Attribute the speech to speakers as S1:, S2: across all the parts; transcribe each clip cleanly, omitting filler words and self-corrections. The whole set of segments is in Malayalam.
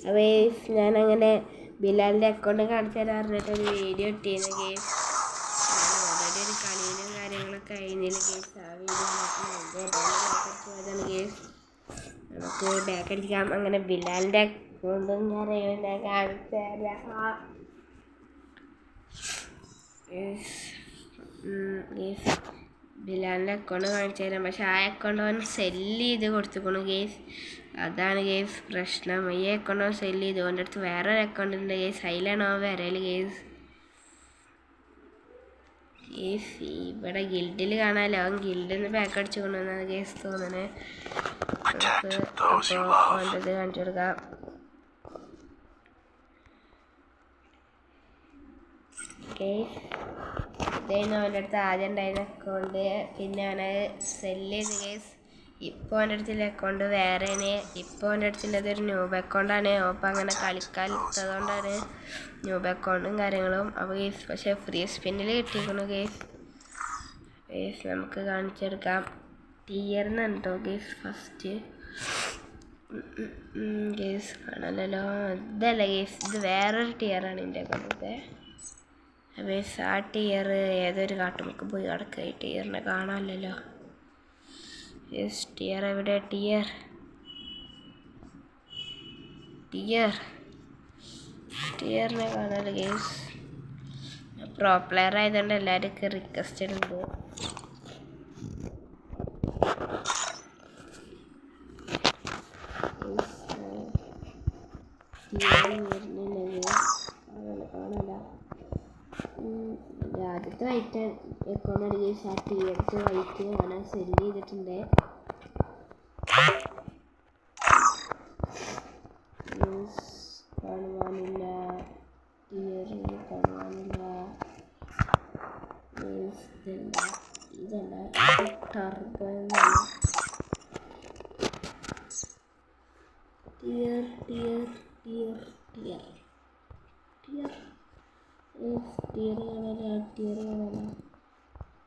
S1: അപ്പോൾ ഞാനങ്ങനെ ബിലാലിൻ്റെ അക്കൗണ്ട് കാണിച്ചു തരാൻ പറഞ്ഞിട്ടൊരു വീഡിയോ ഇട്ടിരുന്നു ഗെയ്സ്. ഓൾറെഡി ഒരു കളിയിലും കാര്യങ്ങളൊക്കെ കഴിഞ്ഞില്ല ഗെയ്സ്. ആ വീഡിയോ ഗെയ്സ് നമുക്ക് ബാക്ക് അടിക്കാം. അങ്ങനെ ബിലാലിൻ്റെ അക്കൗണ്ടും കാര്യങ്ങളും ഞാൻ കാണിച്ചു തരാം ഗെയ്സ്. ബിലാലിൻ്റെ അക്കൗണ്ട് കാണിച്ചു തരാം. പക്ഷെ ആ അക്കൗണ്ട് അവൻ സെല്ല് ചെയ്ത് കൊടുത്തിരിക്കുന്നു ഗെയ്സ്. അതാണ് ഗെയ്സ് പ്രശ്നം. ഈ അക്കൗണ്ട് അവൻ സെല്ല് ചെയ്തു. അവൻ്റെ അടുത്ത് വേറൊരു അക്കൗണ്ട് ഉണ്ട് ഗെയ്സ്. അതിലാണ് അവൻ വരൽ ഗെയ്സ്. ഇവിടെ ഗിൽഡിൽ കാണാമല്ലോ. അവൻ ഗിൽഡിൽ നിന്ന് ബാക്ക് അടിച്ചു കൊണ്ടുവന്നത് ഗെയ്സ് തോന്നണേ. അപ്പോൾ അവൻ്റെ ഇത് കാണിച്ചു കൊടുക്കാം. ഇതായിരുന്നു അവൻ്റെ അടുത്ത് ആദ്യം ഉണ്ടായിരുന്ന അക്കൗണ്ട്. പിന്നെ അവനത് സെല്ല് ചെയ്ത് ഗെയ്സ്. ഇപ്പോൾ അവൻ്റെ അടുത്തുള്ള അക്കൗണ്ട് വേറെയാണ്. ഇപ്പോൾ അവൻ്റെ അടുത്തുള്ളതൊരു ന്യൂബ് അക്കൗണ്ടാണ്. അപ്പോൾ അങ്ങനെ കളിക്കാത്തതുകൊണ്ടാണ് ന്യൂബ് അക്കൗണ്ടും കാര്യങ്ങളും. അപ്പോൾ ഗെയ്സ് പക്ഷേ ഫ്രീ സ്പിന്നിൽ കിട്ടിയിരിക്കുന്നു ഗെയ്സ്. നമുക്ക് കാണിച്ചെടുക്കാം. ടിയർന്ന് കേട്ടോ ഗെയ്സ്. ഫസ്റ്റ് ഗെയ്സ് കാണാമല്ലോ. ഇതല്ല ഗെയ്സ്, ഇത് വേറൊരു ടിയറാണ് എൻ്റെ അക്കൗണ്ടത്തെ. ഗെയ്സ് ആ ടിയർ ഏതൊരു കാട്ടുമുക്ക് പോയി കിടക്കുക. ഈ ടിയറിനെ കാണാമല്ലോ. യെസ്, ടിയർ എവിടെ? ടിയറിനെ കാണാമല്ലോ ഗെയ്സ്. പ്രോ പ്ലെയർ ആയതുകൊണ്ട് എല്ലാവർക്കും റിക്വസ്റ്റ് ഉണ്ട്. ആദ്യത്തെ വൈറ്റ് അക്കൗണ്ടാണ് ഗെയ്സ്. ആ ടിയർത്ത് വൈറ്റ് ഞാൻ സെല്ല് ചെയ്തിട്ടുണ്ട്. കാണുവാനില്ല, ഇതല്ല ടർബോ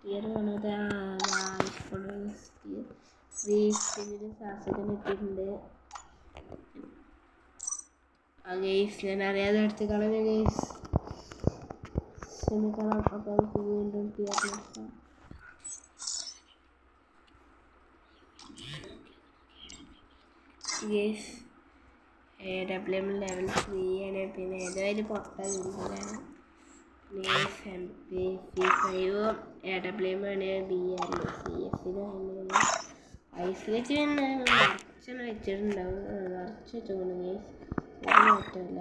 S1: ടിയർ കാണാതെ ശ്വാസത്തിന് ഇട്ടിട്ടുണ്ട്. ആ ഗെയ്സ് ഞാൻ അറിയാതെ എടുത്ത് കളഞ്ഞ ഗെയ്സ്. ക്ഷമിക്കണം. അപ്പോൾ നമുക്ക് വീണ്ടും ടിയർ നോക്കാം. ഗെയ്സ് AWM ലെവൽ 3 ആണ്. പിന്നെ ഏതായാലും പൊട്ടാണ്. MP5 AWM ആണ്. BR CF ഐസ് വെച്ച് തന്നെ കുറച്ചെണ്ണം വെച്ചിട്ടുണ്ടാവും. കുറച്ച് വെച്ചോളൂ ഗെയ്സ്. ഒരു മാറ്റമില്ല.